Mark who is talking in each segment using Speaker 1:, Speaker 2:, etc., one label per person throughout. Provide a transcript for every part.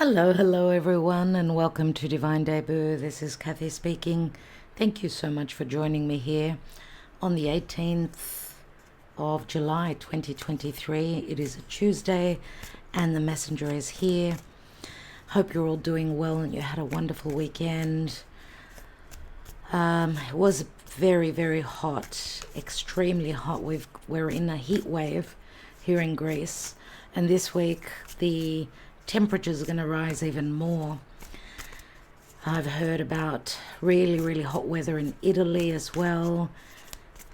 Speaker 1: Hello everyone, and welcome to Divine Debut. This is Kathy speaking. Thank you so much for joining me here on the 18th of July 2023. It is a Tuesday and the messenger is here. Hope you're all doing well and you had a wonderful weekend. It was very hot, extremely hot. We're in a heat wave here in Greece, and this week the temperatures are going to rise even more. I've heard about really hot weather in Italy as well.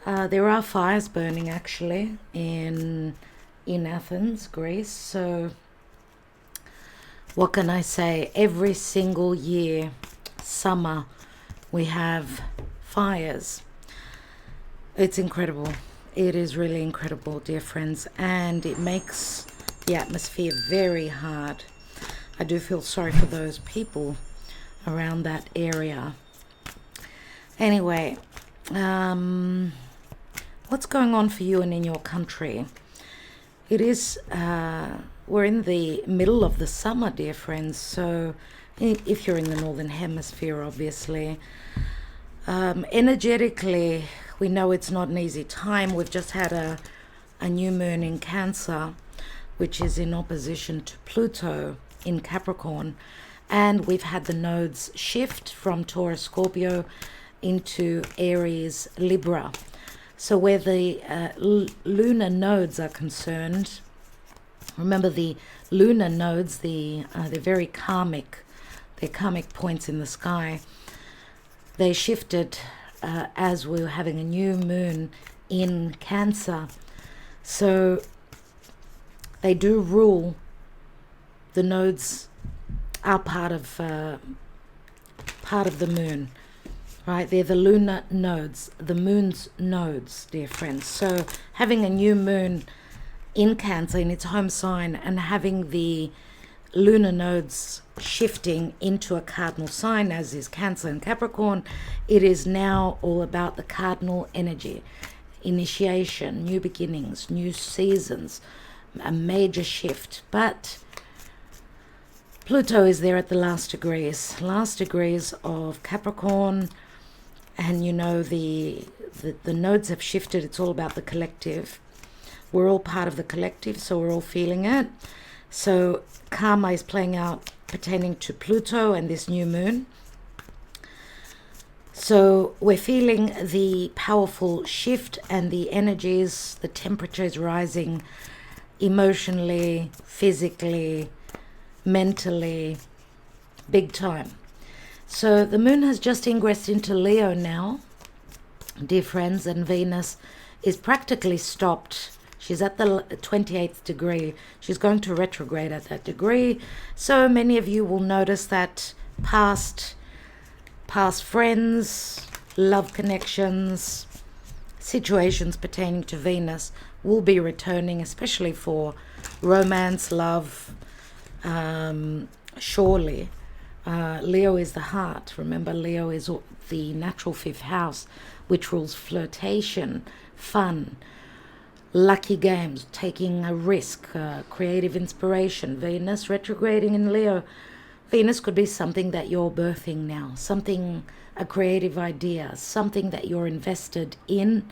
Speaker 1: There are fires burning actually in Athens, Greece. So what can I say? Every single year, summer, we have fires. It's incredible. It is really incredible, dear friends, and it makes the atmosphere very hard. I do feel sorry for those people around that area. Anyway, what's going on for you and in your country? It is, we're in the middle of the summer, dear friends, so if you're in the Northern Hemisphere, obviously. Energetically, we know it's not an easy time. We've just had a new moon in Cancer, which is in opposition to Pluto in Capricorn. And we've had the nodes shift from Taurus, Scorpio into Aries, Libra. So where the lunar nodes are concerned, remember the lunar nodes, they're very karmic. They're karmic points in the sky. They shifted as we were having a new moon in Cancer. So they do rule. The nodes are part of the moon, right? They're the lunar nodes, the moon's nodes, dear friends. So having a new moon in Cancer in its home sign and having the lunar nodes shifting into a cardinal sign, as is Cancer and Capricorn, it is now all about the cardinal energy, initiation, new beginnings, new seasons, a major shift. But Pluto is there at the last degrees of Capricorn, and you know the nodes have shifted. It's all about the collective. We're all part of the collective, so we're all feeling it. So karma is playing out pertaining to Pluto and this new moon. So we're feeling the powerful shift and the energies, the temperature is rising emotionally, physically, mentally, big time. So the moon has just ingressed into Leo now, dear friends, and Venus is practically stopped. She's at the 28th degree. She's going to retrograde at that degree. So many of you will notice that past friends, love connections, situations pertaining to Venus will be returning, especially for romance, love. Surely Leo is the heart. Remember, Leo is the natural fifth house, which rules flirtation, fun, lucky games, taking a risk, creative inspiration. Venus retrograding in Leo. Venus could be something that you're birthing now, something, a creative idea, something that you're invested in.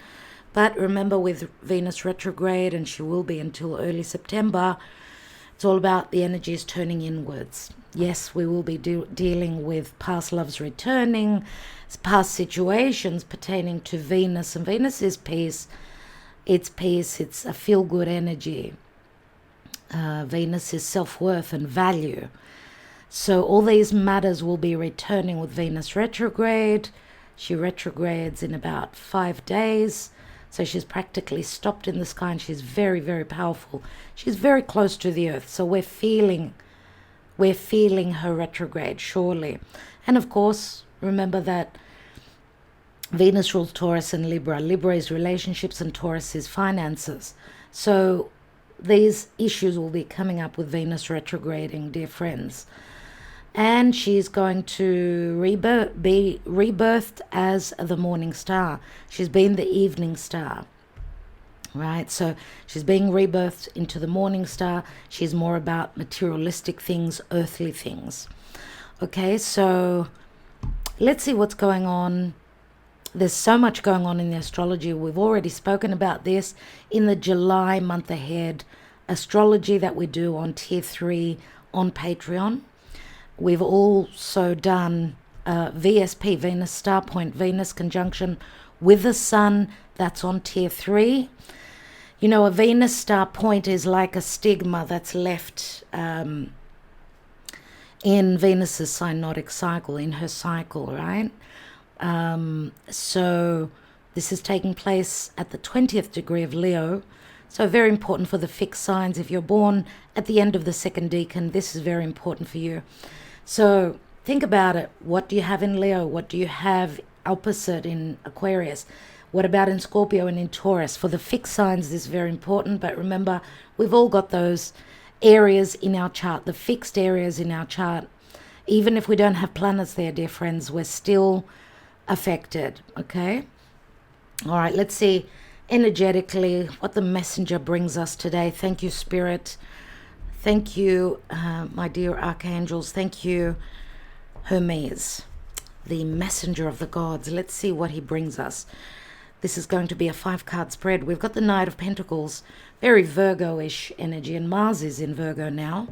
Speaker 1: But remember, with Venus retrograde, and she will be until early September, it's all about the energies turning inwards. Yes, we will be dealing with past loves returning, past situations pertaining to Venus. And Venus is peace. It's peace. It's a feel-good energy. Venus is self-worth and value. So all these matters will be returning with Venus retrograde. She retrogrades in about 5 days. So she's practically stopped in the sky, and she's very powerful. She's very close to the earth. So we're feeling her retrograde, surely. And of course, remember that Venus rules Taurus and Libra. Libra is relationships and Taurus is finances. So these issues will be coming up with Venus retrograding, dear friends. And she's going to be rebirthed as the morning star. She's been the evening star. right? So she's being rebirthed into the morning star. She's more about materialistic things, earthly things. Okay, so let's see what's going on. There's so much going on in the astrology. We've already spoken about this in the July month ahead astrology that we do on tier 3 on Patreon. We've also done VSP, Venus Star Point, Venus conjunction with the Sun. That's on tier 3. You know, a Venus star point is like a stigma that's left in Venus's synodic cycle, in her cycle, right? So this is taking place at the 20th degree of Leo. So very important for the fixed signs. If you're born at the end of the second decan, this is very important for you. So think about it. What do you have in Leo? What do you have opposite in Aquarius? What about in Scorpio and in Taurus? For the fixed signs, this is very important. But remember, we've all got those areas in our chart, the fixed areas in our chart. Even if we don't have planets there, dear friends, we're still affected, okay? All right, let's see energetically what the messenger brings us today. Thank you, Spirit. Thank you, my dear archangels. Thank you, Hermes, the messenger of the gods. Let's see what he brings us. This is going to be a 5-card spread. We've got the Knight of Pentacles, very Virgo-ish energy, and Mars is in Virgo now,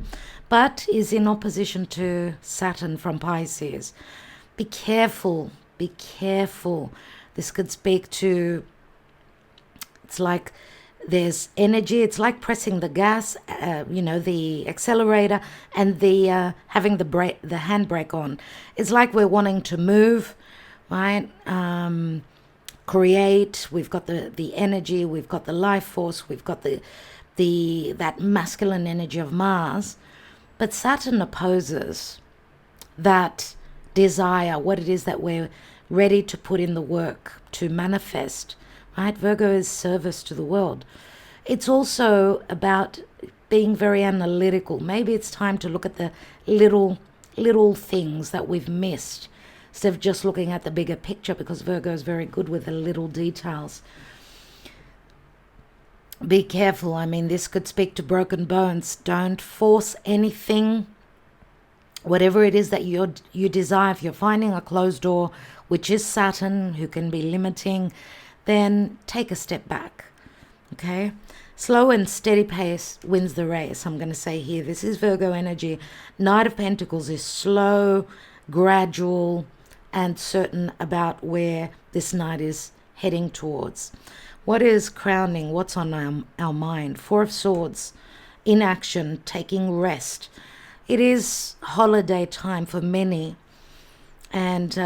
Speaker 1: but is in opposition to Saturn from Pisces. Be careful. Be careful. This could speak to, it's like there's energy. It's like pressing the gas, the accelerator, and the having the handbrake on. It's like we're wanting to move, right? Create. We've got the energy. We've got the life force. We've got that masculine energy of Mars, but Saturn opposes that desire, what it is that we're ready to put in the work to manifest, right? Virgo is service to the world. It's also about being very analytical. Maybe it's time to look at the little things that we've missed instead of just looking at the bigger picture, because Virgo is very good with the little details. Be careful. I mean, this could speak to broken bones. Don't force anything. Whatever it is that you desire, if you're finding a closed door, which is Saturn, who can be limiting, then take a step back, okay? Slow and steady pace wins the race, I'm going to say here. This is Virgo energy. Knight of Pentacles is slow, gradual, and certain about where this knight is heading towards. What is crowning? What's on our mind? 4 of Swords, inaction, taking rest. It is holiday time for many, and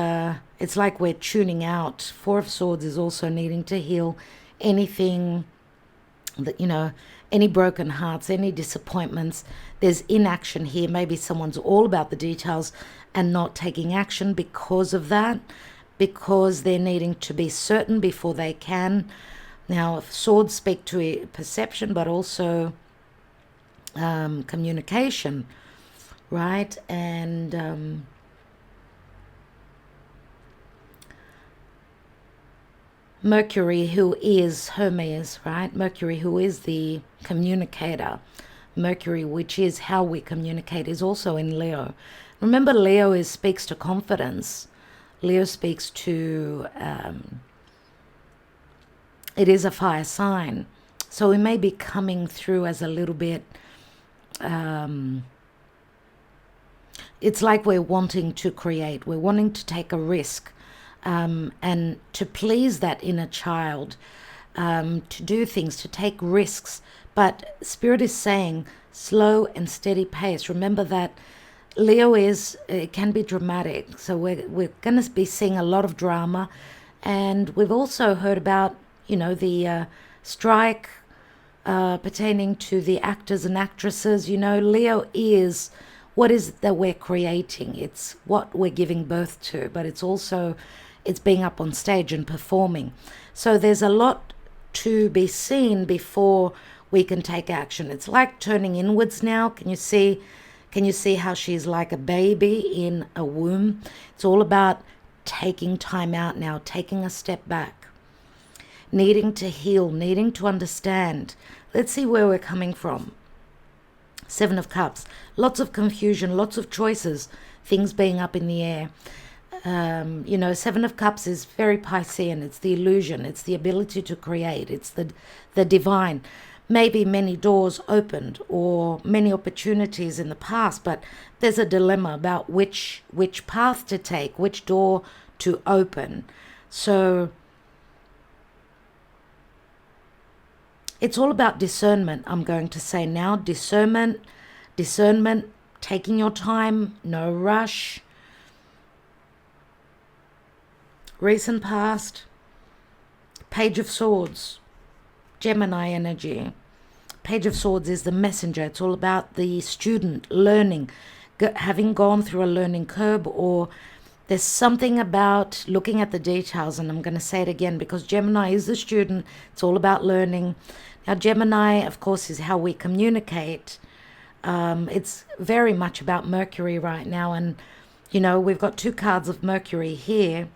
Speaker 1: it's like we're tuning out. 4 of Swords is also needing to heal anything that, any broken hearts, any disappointments. There's inaction here. Maybe someone's all about the details and not taking action because of that, because they're needing to be certain before they can. Now, swords speak to perception, but also communication, right? And Mercury, who is Hermes, right? Mercury, who is the communicator. Mercury, which is how we communicate, is also in Leo. Remember, Leo speaks to confidence. Leo speaks to, it is a fire sign. So we may be coming through as a little bit, it's like we're wanting to create, we're wanting to take a risk, and to please that inner child, to do things, to take risks. But Spirit is saying slow and steady pace. Remember that Leo it can be dramatic. So we're going to be seeing a lot of drama. And we've also heard about, the strike pertaining to the actors and actresses. Leo is what is it that we're creating. It's what we're giving birth to, but it's being up on stage and performing. So there's a lot to be seen before we can take action. It's like turning inwards now. Can you see how she's like a baby in a womb? It's all about taking time out now, taking a step back. needing to heal, needing to understand. Let's see where we're coming from. Seven of Cups, lots of confusion, lots of choices, things being up in the air. Seven of Cups is very Piscean. It's the illusion. It's the ability to create. It's the divine. Maybe many doors opened or many opportunities in the past, but there's a dilemma about which path to take, which door to open. So it's all about discernment, I'm going to say now. Discernment, taking your time, no rush. Recent past, Page of Swords, Gemini energy. Page of Swords is the messenger. It's all about the student learning, having gone through a learning curve, or there's something about looking at the details. And I'm going to say it again because Gemini is the student. It's all about learning. Now, Gemini, of course, is how we communicate. It's very much about Mercury right now. And, we've got two cards of Mercury here,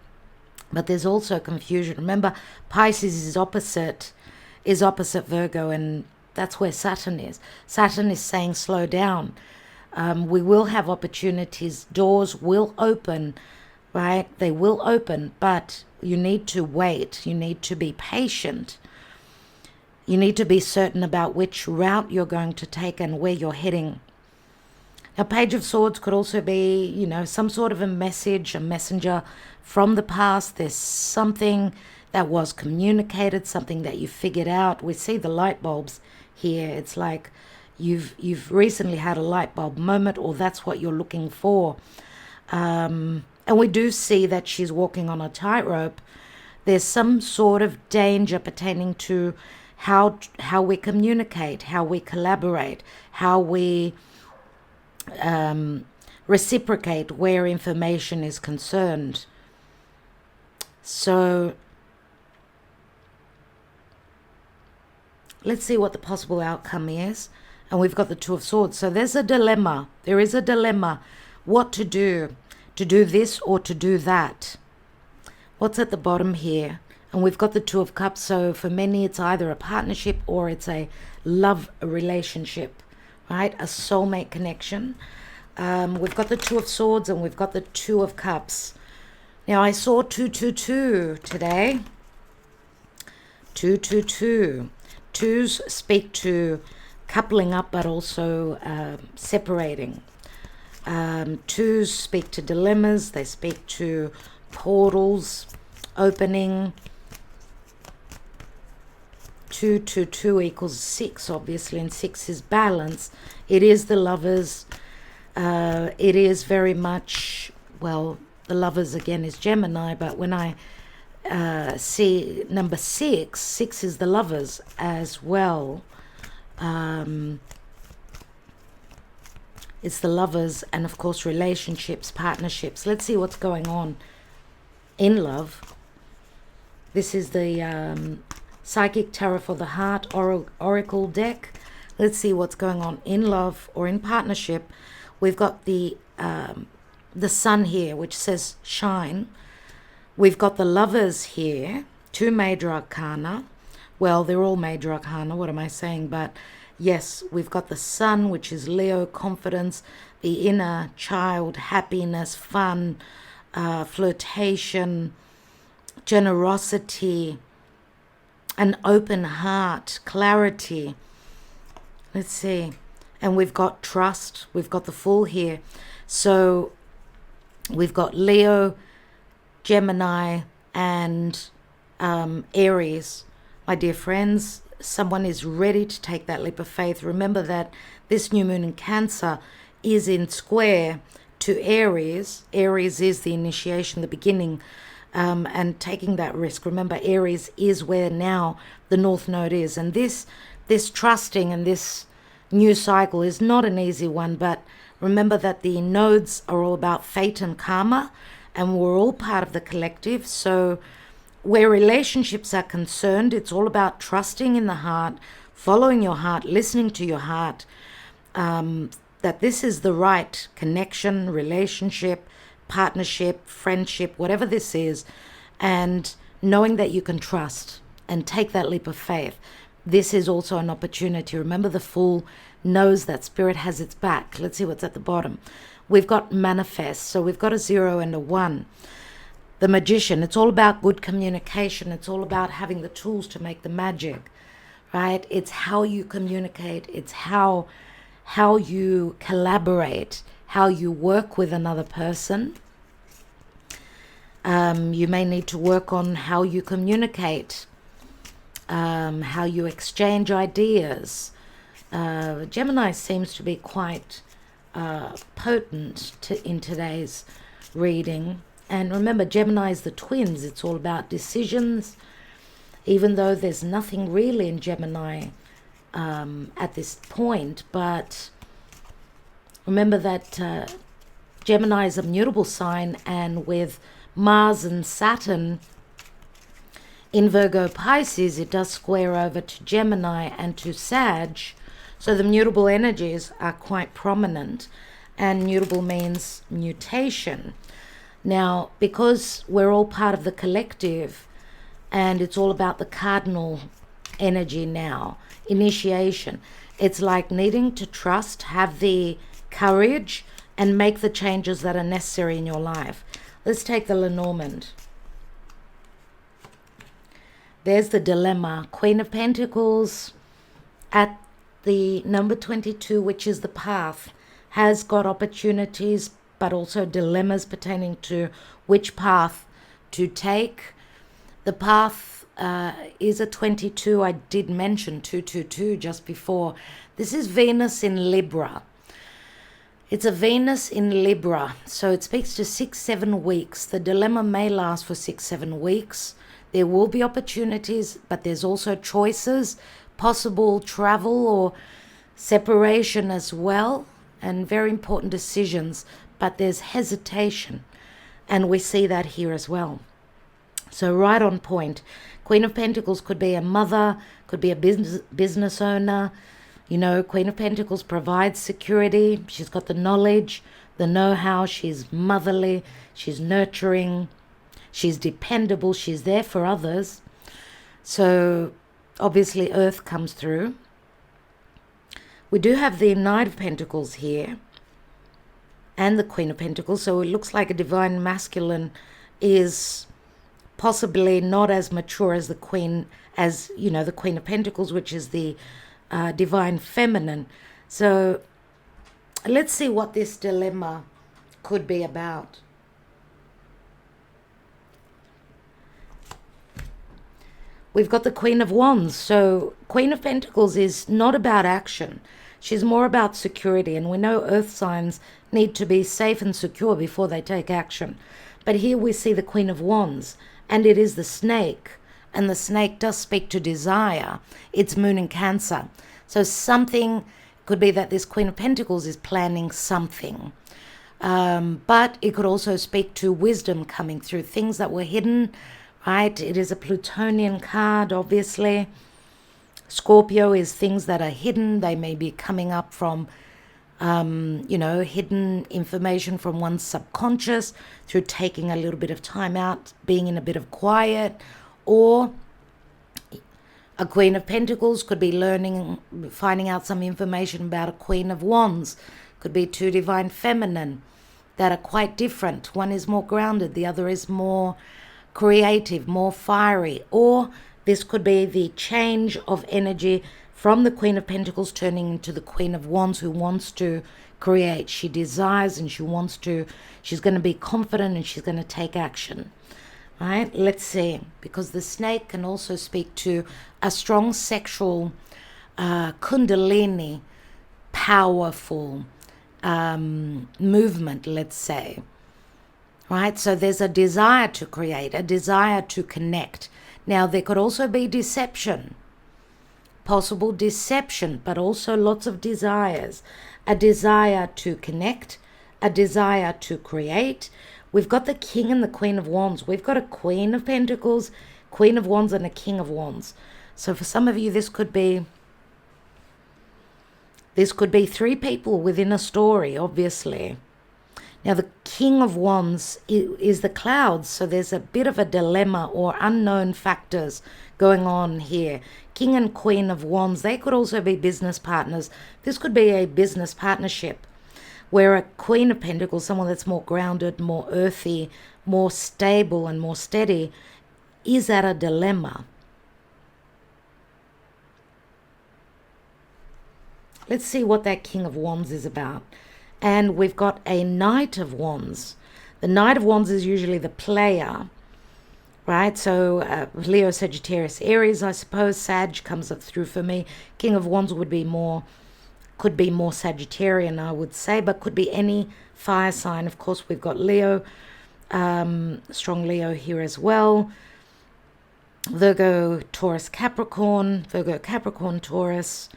Speaker 1: but there's also confusion. Remember, Pisces is opposite Virgo, and that's where Saturn is. Saturn is saying slow down. We will have opportunities. Doors will open, right? They will open, but you need to wait. You need to be patient. You need to be certain about which route you're going to take and where you're heading. A Page of Swords could also be, some sort of a message, a messenger from the past. There's something that was communicated, something that you figured out. We see the light bulbs here. It's like you've recently had a light bulb moment, or that's what you're looking for. And we do see that she's walking on a tightrope. There's some sort of danger pertaining to how we communicate, how we collaborate, how we reciprocate where information is concerned. So let's see what the possible outcome is. And we've got the Two of Swords. So there's a dilemma. There is a dilemma. What to do this or to do that. What's at the bottom here? And we've got the Two of Cups. So for many, it's either a partnership or it's a love relationship, right? A soulmate connection. We've got the Two of Swords and we've got the Two of Cups. Now, I saw 222 today. 222. Twos speak to coupling up, but also separating. Twos speak to dilemmas. They speak to portals opening. 2 equals 6, obviously, and 6 is balance. It is the Lovers. It is very much, well, the Lovers again is Gemini, but when I see number 6 is the Lovers as well. It's the Lovers, and of course relationships, partnerships. Let's see what's going on in love. This is the Psychic Tarot for the Heart Oracle deck. Let's see what's going on in love or in partnership. We've got the Sun here, which says shine. We've got the Lovers here, 2 major arcana. Well, they're all major arcana, what am I saying? But yes, we've got the Sun, which is Leo, confidence, the inner child, happiness, fun, flirtation, generosity, an open heart, clarity. Let's see. And we've got trust. We've got the Fool here. So we've got Leo, Gemini, and Aries. My dear friends, someone is ready to take that leap of faith. Remember that this new moon in Cancer is in square to Aries. Aries is the initiation, the beginning, and taking that risk. Remember, Aries is where now the North Node is. And this trusting and this new cycle is not an easy one, but remember that the nodes are all about fate and karma, and we're all part of the collective. So where relationships are concerned, it's all about trusting in the heart, following your heart, listening to your heart, that this is the right connection, relationship, partnership, friendship, whatever this is, and knowing that you can trust. and take that leap of faith. This is also an opportunity. Remember, the Fool knows that Spirit has its back. Let's see what's at the bottom. We've got manifest. So we've got a 0 and a 1. The Magician, it's all about good communication. It's all about having the tools to make the magic, right? It's how you communicate. It's how you collaborate, how you work with another person. You may need to work on how you communicate, how you exchange ideas. Gemini seems to be quite potent in today's reading. And remember, Gemini is the twins. It's all about decisions, even though there's nothing really in Gemini at this point. But remember that Gemini is a mutable sign, and with Mars and Saturn in Virgo Pisces, it does square over to Gemini and to Sag. So the mutable energies are quite prominent, and mutable means mutation. Now, because we're all part of the collective, and it's all about the cardinal energy now, initiation, it's like needing to trust, have the courage, and make the changes that are necessary in your life. Let's take the Lenormand. There's the dilemma. Queen of Pentacles at the number 22, which is the path, has got opportunities, but also dilemmas pertaining to which path to take. The path is a 22. I did mention 222 just before. This is Venus in Libra. It's a Venus in Libra, so it speaks to 6-7 weeks. The dilemma may last for 6-7 weeks. There will be opportunities, but there's also choices, possible travel or separation as well, and very important decisions, but there's hesitation, and we see that here as well. So right on point. Queen of Pentacles could be a mother, could be a business owner. You know, Queen of Pentacles provides security. She's got the knowledge, the know-how. She's motherly. She's nurturing. She's dependable. She's there for others. So obviously Earth comes through. We do have the Knight of Pentacles here and the Queen of Pentacles. So it looks like a divine masculine is possibly not as mature as the Queen, as, you know, the Queen of Pentacles, which is the divine feminine. So let's see what this dilemma could be about. We've got the Queen of Wands. So Queen of Pentacles is not about action. She's more about security. And we know earth signs need to be safe and secure before they take action. But here we see the Queen of Wands, and it is the snake. And the snake does speak to desire. It's Moon in Cancer. So something could be that this Queen of Pentacles is planning something. But it could also speak to wisdom coming through, things that were hidden, right? It is a Plutonian card, obviously. Scorpio is things that are hidden. They may be coming up from, you know, hidden information from one's subconscious through taking a little bit of time out, being in a bit of quiet. Or a Queen of Pentacles could be learning, finding out some information about a Queen of Wands. Could be two divine feminine that are quite different. One is more grounded, the other is more creative, more fiery. Or this could be the change of energy from the Queen of Pentacles turning into the Queen of Wands, who wants to create. She desires and she wants to, she's going to be confident and she's going to take action. Right? Let's see, because the snake can also speak to a strong sexual kundalini, powerful movement, let's say. Right? So there's a desire to create, a desire to connect. Now, there could also be deception, possible deception, but also lots of desires. A desire to connect, a desire to create. We've got the King and the Queen of Wands. We've got a Queen of Pentacles, Queen of Wands, and a King of Wands. So for some of you, this could be three people within a story, obviously. Now, the King of Wands is the clouds, so there's a bit of a dilemma or unknown factors going on here. King and Queen of Wands, they could also be business partners. This could be a business partnership where a Queen of Pentacles, someone that's more grounded, more earthy, more stable and more steady, is at a dilemma. Let's see what that King of Wands is about. And we've got a Knight of Wands. The Knight of Wands is usually the player, right? So Leo, Sagittarius, Aries, I suppose. Sag comes up through for me. King of Wands would be more, could be more Sagittarian, I would say, but could be any fire sign. Of course, we've got Leo, strong Leo here as well. Virgo, Taurus, Capricorn, Virgo, Capricorn, Taurus.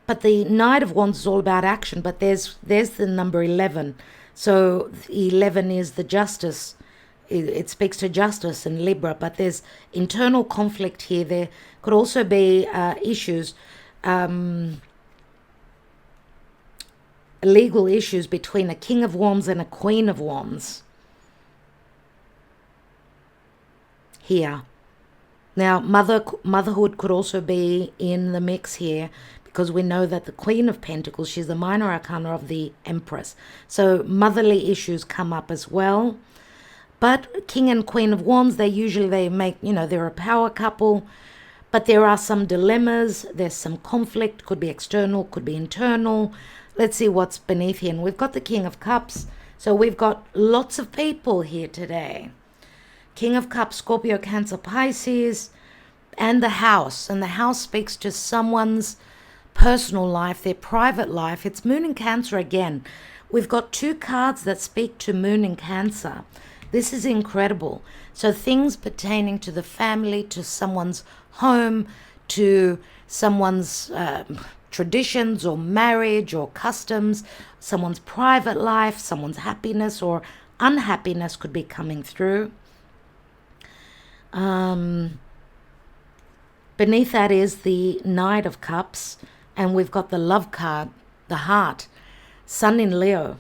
Speaker 1: But the Knight of Wands is all about action, but there's the number 11. So 11 is the justice. It speaks to justice in Libra, but there's internal conflict here. There could also be issues, legal issues between a King of Wands and a Queen of Wands here. Now, motherhood could also be in the mix here, because we know that the Queen of Pentacles, she's the minor arcana of the Empress. So motherly issues come up as well. But King and Queen of Wands, they make, they're a power couple. But there are some dilemmas. There's some conflict. Could be external, could be internal. Let's see what's beneath here. And we've got the King of Cups. So we've got lots of people here today. King of Cups, Scorpio, Cancer, Pisces, and the House. And the House speaks to someone's personal life, their private life. It's Moon in Cancer again. We've got two cards that speak to Moon in Cancer. This is incredible. So things pertaining to the family, to someone's home, to someone's traditions or marriage or customs, someone's private life, someone's happiness or unhappiness could be coming through. Beneath that is the Knight of Cups, and we've got the Love card, the Heart, Sun in Leo.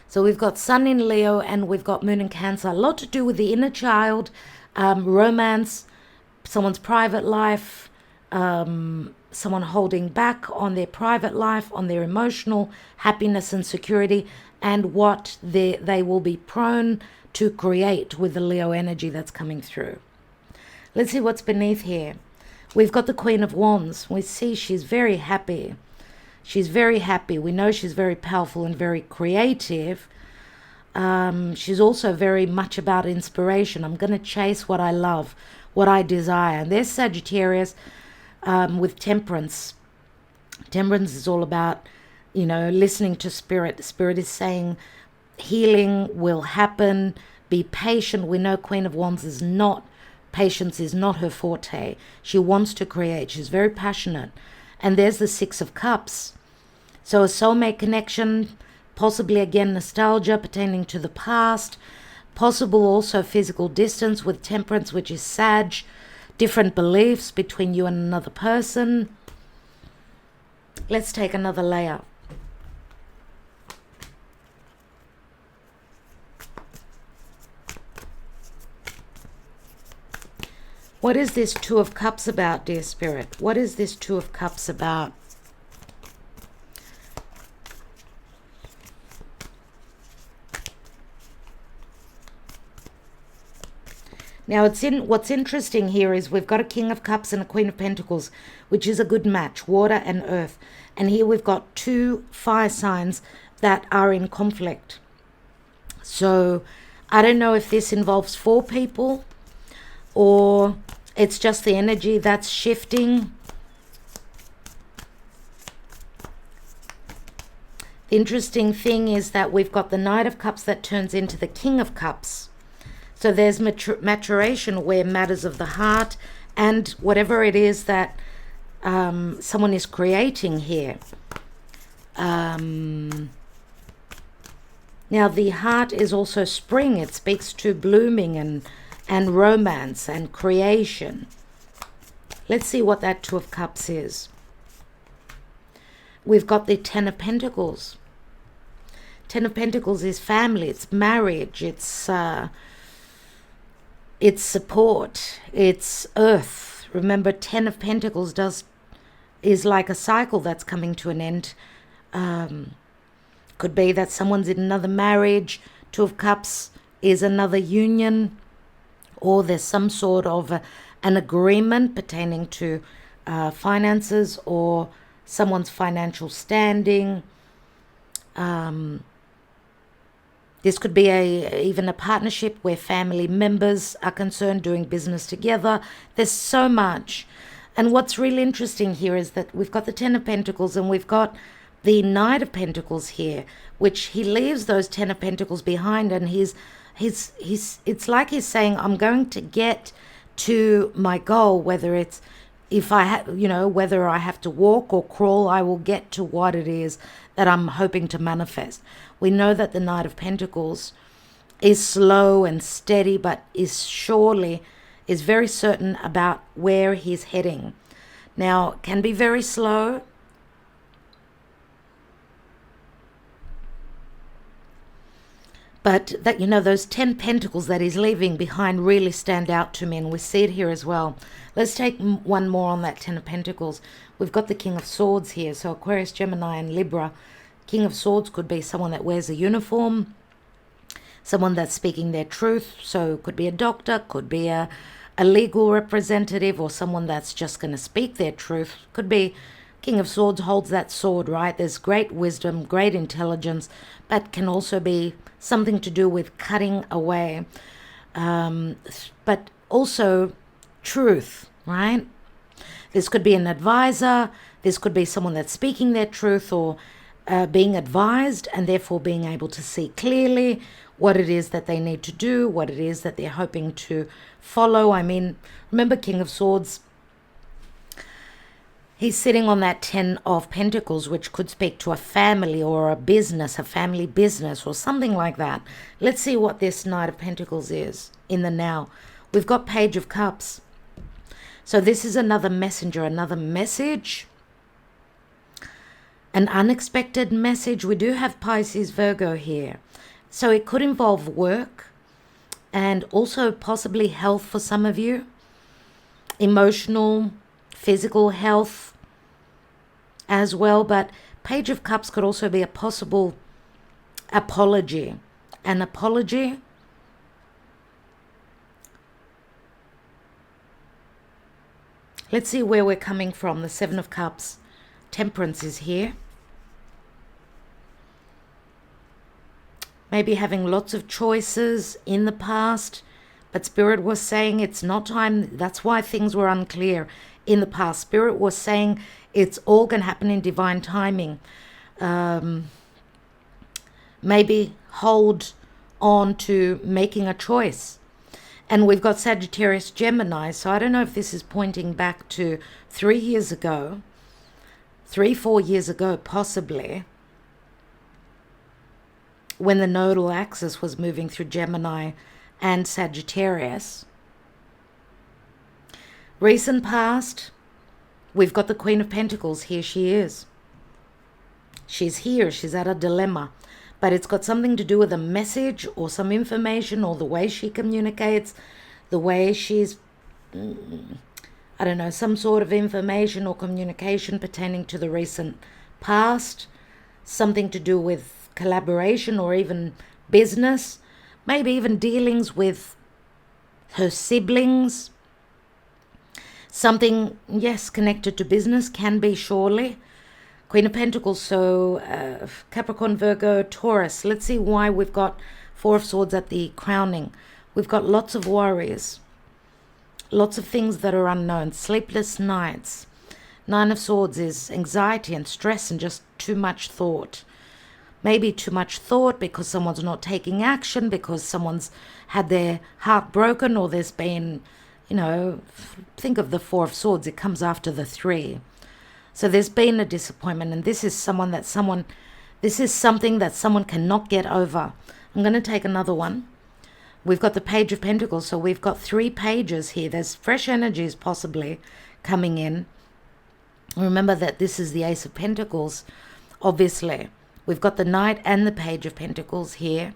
Speaker 1: So we've got Sun in Leo and we've got Moon in Cancer. A lot to do with the inner child, romance, someone's private life, someone holding back on their private life, on their emotional happiness and security, and what they will be prone to create with the Leo energy that's coming through. Let's see what's beneath here. We've got the Queen of Wands. We see she's very happy. She's very happy. We know she's very powerful and very creative. She's also very much about inspiration. I'm going to chase what I love, what I desire. And there's Sagittarius with Temperance. Temperance is all about, listening to Spirit. Spirit is saying healing will happen. Be patient. We know Queen of Wands is not, patience is not her forte. She wants to create. She's very passionate. And there's the Six of Cups. So a soulmate connection, possibly again nostalgia pertaining to the past, possible also physical distance with Temperance, which is Sag, different beliefs between you and another person. Let's take another layer. What is this Two of Cups about, dear Spirit? What is this Two of Cups about? Now, what's interesting here is we've got a King of Cups and a Queen of Pentacles, which is a good match, water and earth. And here we've got two fire signs that are in conflict. So I don't know if this involves four people or it's just the energy that's shifting. The interesting thing is that we've got the Knight of Cups that turns into the King of Cups. So there's maturation where matters of the heart and whatever it is that someone is creating here. Now the heart is also spring. It speaks to blooming and romance and creation. Let's see what that Two of Cups is. We've got the Ten of Pentacles. Ten of Pentacles is family, it's marriage, it's support, it's earth. Remember, Ten of Pentacles is like a cycle that's coming to an end. Could be that someone's in another marriage. Two of Cups is another union, or there's some sort of an agreement pertaining to finances or someone's financial standing. This could be even a partnership where family members are concerned, doing business together. There's so much. And what's really interesting here is that we've got the Ten of Pentacles and we've got the Knight of Pentacles here, which he leaves those Ten of Pentacles behind, and it's like he's saying, I'm going to get to my goal, whether it's whether I have to walk or crawl, I will get to what it is that I'm hoping to manifest. We know that the Knight of Pentacles is slow and steady, but is very certain about where he's heading. Now, can be very slow. But that, those 10 pentacles that he's leaving behind really stand out to me, and we see it here as well. Let's take one more on that 10 of Pentacles. We've got the King of Swords here. So Aquarius, Gemini, and Libra. King of Swords could be someone that wears a uniform, someone that's speaking their truth. So it could be a doctor, could be a legal representative, or someone that's just going to speak their truth. Could be King of Swords holds that sword, right? There's great wisdom, great intelligence, but can also be something to do with cutting away, but also truth, right? This could be an advisor. This could be someone that's speaking their truth, or being advised, and therefore being able to see clearly what it is that they need to do, what it is that they're hoping to follow. I mean, remember, King of Swords, he's sitting on that 10 of Pentacles, which could speak to a family or a business, a family business or something like that. Let's see what this Knight of Pentacles is in the now. We've got Page of Cups. So this is another messenger, another message, an unexpected message. We do have Pisces, Virgo here. So it could involve work and also possibly health for some of you, emotional, physical health as well. But Page of Cups could also be a possible apology. An apology. Let's see where we're coming from. The Seven of Cups. Temperance is here. Maybe having lots of choices in the past, but Spirit was saying it's not time. That's why things were unclear in the past. Spirit was saying it's all going to happen in divine timing. Maybe hold on to making a choice. And we've got Sagittarius, Gemini. So I don't know if this is pointing back to 3 years ago, 3-4 years ago, possibly, when the nodal axis was moving through Gemini and Sagittarius. Recent past, we've got the Queen of Pentacles. Here she is. She's here. She's at a dilemma. But it's got something to do with a message or some information, or the way she communicates, the way she's, I don't know, some sort of information or communication pertaining to the recent past, something to do with collaboration or even business, maybe even dealings with her siblings. Something, yes, connected to business, can be surely. Queen of Pentacles, so Capricorn, Virgo, Taurus. Let's see why we've got Four of Swords at the crowning. We've got lots of worries, lots of things that are unknown, sleepless nights. Nine of Swords is anxiety and stress and just too much thought. Maybe too much thought because someone's not taking action, because someone's had their heart broken, or there's been, think of the Four of Swords. It comes after the 3. So there's been a disappointment, and this is something that someone cannot get over. I'm going to take another one. We've got the Page of Pentacles, so we've got 3 pages here. There's fresh energies possibly coming in. Remember that this is the Ace of Pentacles, obviously. We've got the Knight and the Page of Pentacles here.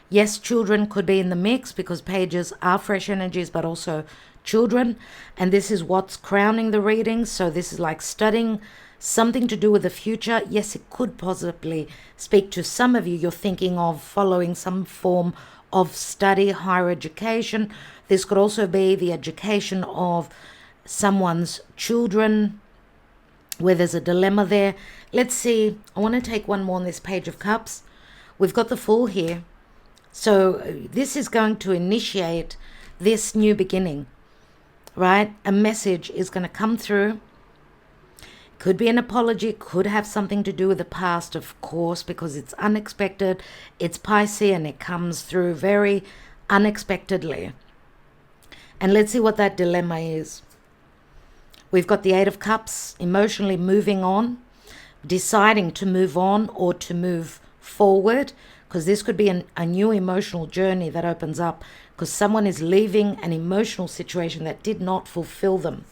Speaker 1: Yes, children could be in the mix because pages are fresh energies, but also children. And this is what's crowning the readings. So this is like studying something to do with the future. Yes, it could possibly speak to some of you. You're thinking of following some form of study, higher education. This could also be the education of someone's children, where there's a dilemma there. Let's see. I want to take one more on this Page of Cups. We've got the Fool here. So this is going to initiate this new beginning, right? A message is going to come through. Could be an apology, could have something to do with the past, of course, because it's unexpected. It's Pisces and it comes through very unexpectedly. And let's see what that dilemma is. We've got the Eight of Cups, emotionally moving on, deciding to move on or to move forward, because this could be a new emotional journey that opens up because someone is leaving an emotional situation that did not fulfill them.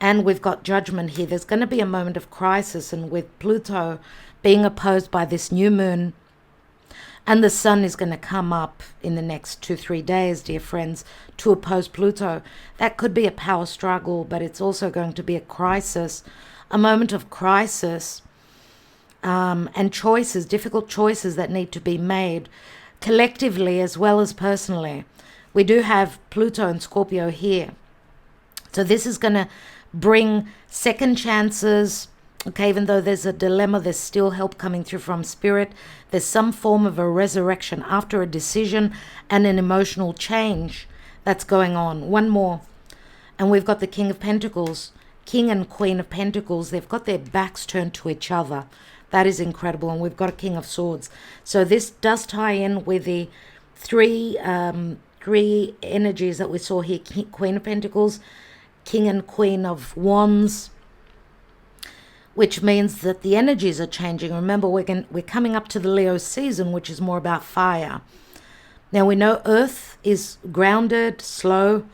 Speaker 1: And we've got Judgment here. There's going to be a moment of crisis, and with Pluto being opposed by this new moon, and the sun is going to come up in the next 2-3 days, dear friends, to oppose Pluto. That could be a power struggle, but it's also going to be a crisis, a moment of crisis, and choices, difficult choices that need to be made collectively as well as personally. We do have Pluto and Scorpio here. So this is going to bring second chances. Okay, even though there's a dilemma, there's still help coming through from Spirit. There's some form of a resurrection after a decision and an emotional change that's going on. One more. And we've got the King of Pentacles, King and Queen of Pentacles. They've got their backs turned to each other. That is incredible. And we've got a King of Swords. So this does tie in with the three energies that we saw here. Queen of Pentacles, King and Queen of Wands, which means that the energies are changing. Remember, we're coming up to the Leo season, which is more about fire. Now we know Earth is grounded, slow,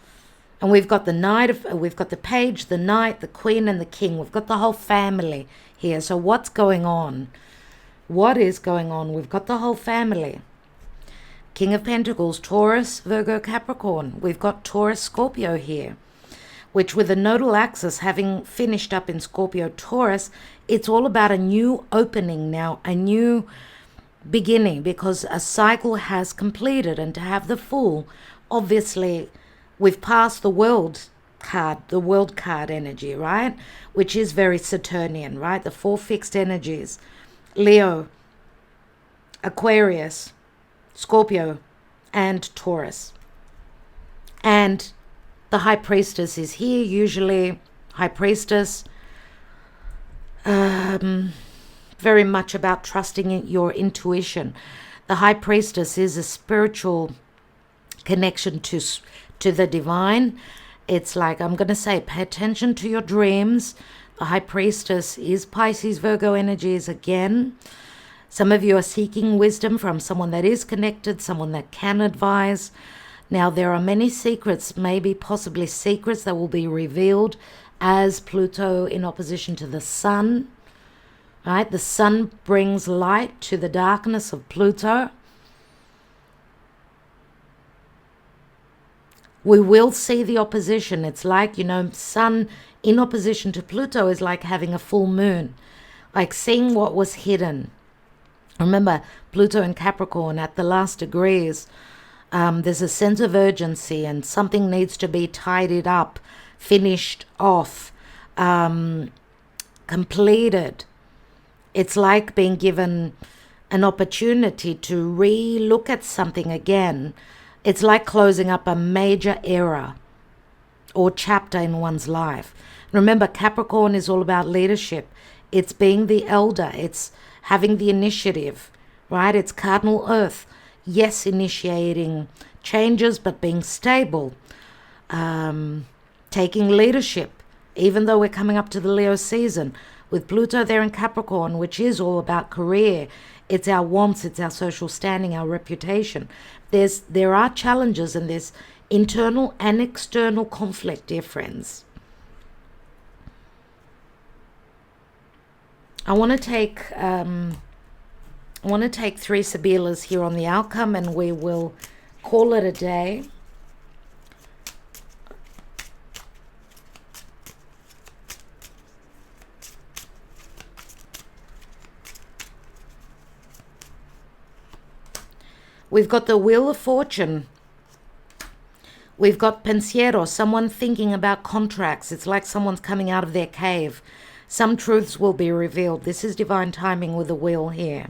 Speaker 1: and we've got we've got the Page, the Knight, the Queen, and the King. We've got the whole family here. So what's going on? What is going on? We've got the whole family. King of Pentacles, Taurus, Virgo, Capricorn. We've got Taurus, Scorpio here, which with the nodal axis having finished up in Scorpio, Taurus, it's all about a new opening now, a new beginning, because a cycle has completed. And to have the Fool, obviously, we've passed the world card energy, right? Which is very Saturnian, right? The 4 fixed energies, Leo, Aquarius, Scorpio, and Taurus. And the High Priestess is here, usually High Priestess, very much about trusting in your intuition. The High Priestess is a spiritual connection to the divine. It's like, I'm going to say, pay attention to your dreams. The High Priestess is Pisces, Virgo energies again. Some of you are seeking wisdom from someone that is connected, someone that can advise. Now, there are many secrets, maybe possibly secrets that will be revealed as Pluto in opposition to the sun, right? The sun brings light to the darkness of Pluto. We will see the opposition. It's like, sun in opposition to Pluto is like having a full moon, like seeing what was hidden. Remember, Pluto in Capricorn at the last degrees, there's a sense of urgency and something needs to be tidied up, finished off, completed. It's like being given an opportunity to re-look at something again. It's like closing up a major era or chapter in one's life. Remember, Capricorn is all about leadership. It's being the elder. It's having the initiative, right? It's cardinal earth. Yes, initiating changes, but being stable, taking leadership, even though we're coming up to the Leo season. With Pluto there in Capricorn, which is all about career, it's our wants, it's our social standing, our reputation. There are challenges, and there's internal and external conflict, dear friends. I want to take I want to take 3 Sibilas here on the outcome, and we will call it a day. We've got the Wheel of Fortune. We've got pensiero, someone thinking about contracts. It's like someone's coming out of their cave. Some truths will be revealed. This is divine timing with the wheel here.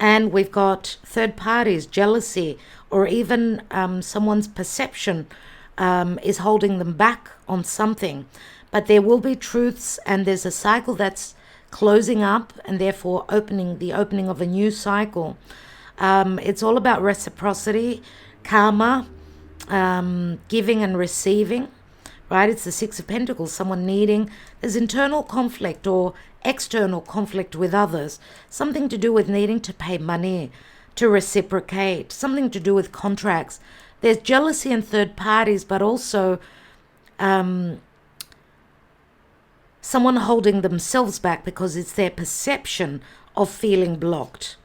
Speaker 1: And we've got third parties, jealousy, or even someone's perception is holding them back on something. But there will be truths, and there's a cycle that's closing up, and therefore the opening of a new cycle. It's all about reciprocity, karma, giving and receiving, right? It's the 6 of Pentacles, someone needing, there's internal conflict or external conflict with others, something to do with needing to pay money, to reciprocate, something to do with contracts. There's jealousy in third parties, but also someone holding themselves back because it's their perception of feeling blocked.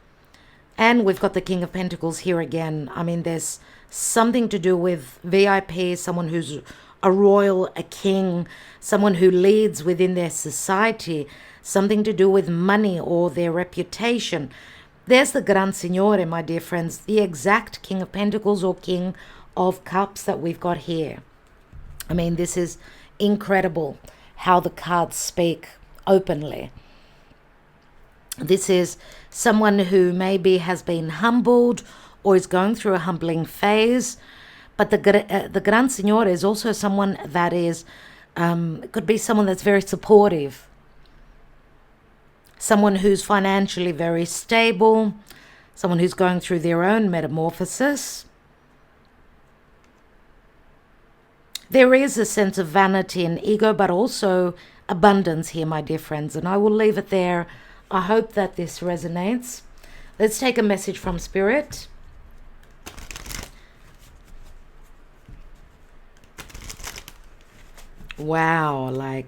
Speaker 1: And we've got the King of Pentacles here again. I mean, there's something to do with VIP, someone who's a royal, a king, someone who leads within their society, something to do with money or their reputation. There's the Gran Signore, my dear friends, the exact King of Pentacles or King of Cups that we've got here. I mean, this is incredible how the cards speak openly. This is someone who maybe has been humbled or is going through a humbling phase. But the Gran Signore is also someone that is, could be someone that's very supportive. Someone who's financially very stable. Someone who's going through their own metamorphosis. There is a sense of vanity and ego, but also abundance here, my dear friends. And I will leave it there. I hope that this resonates. Let's take a message from Spirit. Wow,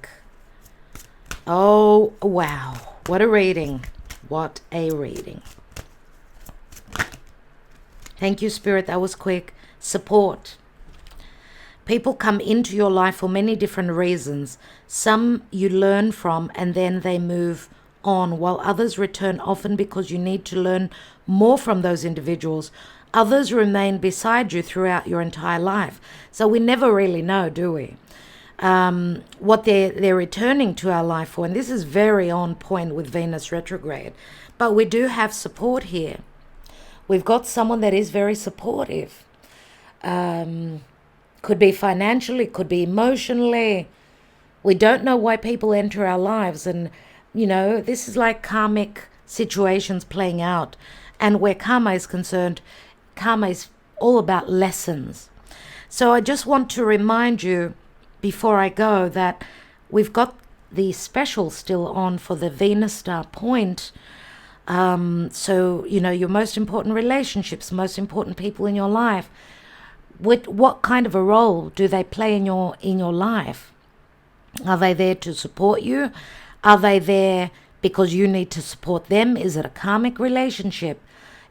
Speaker 1: oh, wow. What a reading. What a reading. Thank you, Spirit. That was quick. Support. People come into your life for many different reasons. Some you learn from and then they move on, while others return often because you need to learn more from those individuals. Others remain beside you throughout your entire life. So we never really know, do we? What they're returning to our life for. And this is very on point with Venus retrograde. But we do have support here. We've got someone that is very supportive. Could be financially, could be emotionally. We don't know why people enter our lives. And, you know, this is like karmic situations playing out. And where karma is concerned, karma is all about lessons. So I just want to remind you before I go that we've got the special still on for the Venus star point. So, you know, your most important relationships, most important people in your life, what kind of a role do they play in your life? Are they there to support you? Are they there because you need to support them? Is it a karmic relationship?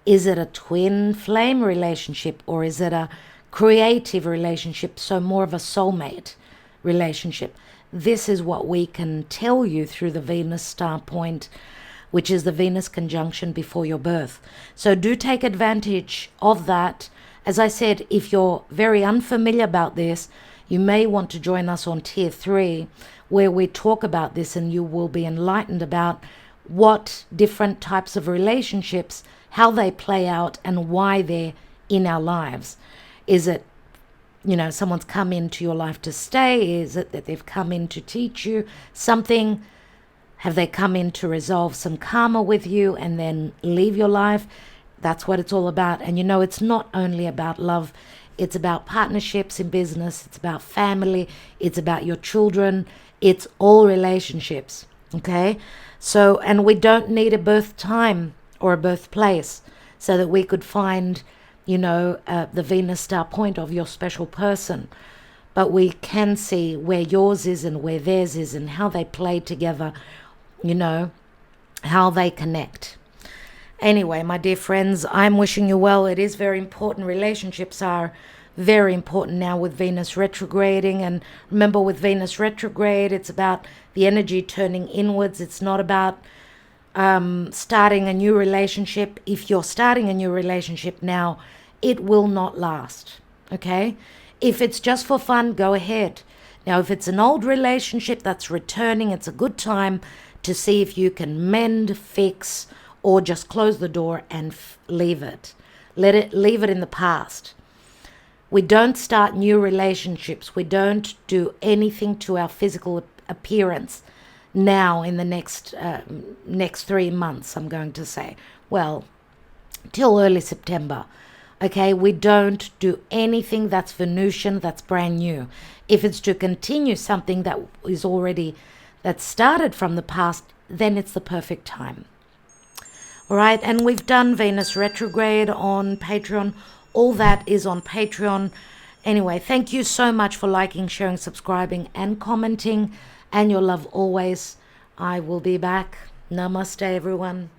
Speaker 1: Is it a twin flame relationship? Or is it a creative relationship, so more of a soulmate relationship? This is what we can tell you through the Venus star point, which is the Venus conjunction before your birth. So do take advantage of that. As I said, if you're very unfamiliar about this, you may want to join us on Tier 3, where we talk about this and you will be enlightened about what different types of relationships, how they play out and why they're in our lives. Is it, you know, someone's come into your life to stay? Is it that they've come in to teach you something? Have they come in to resolve some karma with you and then leave your life? That's what it's all about. And you know, it's not only about love. It's about partnerships in business. It's about family. It's about your children. It's all relationships. Okay? So, and we don't need a birth time or a birthplace so that we could find, you know, the Venus star point of your special person. But we can see where yours is and where theirs is and how they play together, you know, how they connect. Anyway, my dear friends, I'm wishing you well. It is very important. Relationships are very important now with Venus retrograding. And remember, with Venus retrograde, it's about the energy turning inwards. It's not about starting a new relationship. If you're starting a new relationship now, it will not last. Okay? If it's just for fun, go ahead. Now, if it's an old relationship that's returning, it's a good time to see if you can mend, fix, or just close the door and leave it. Leave it in the past. We don't start new relationships. We don't do anything to our physical appearance now in the next 3 months, I'm going to say. Well, till early September. Okay, we don't do anything that's Venusian, that's brand new. If it's to continue something that is already, that started from the past, then it's the perfect time. All right, and we've done Venus retrograde on Patreon. All that is on Patreon. Anyway, thank you so much for liking, sharing, subscribing, and commenting. And your love always. I will be back. Namaste, everyone.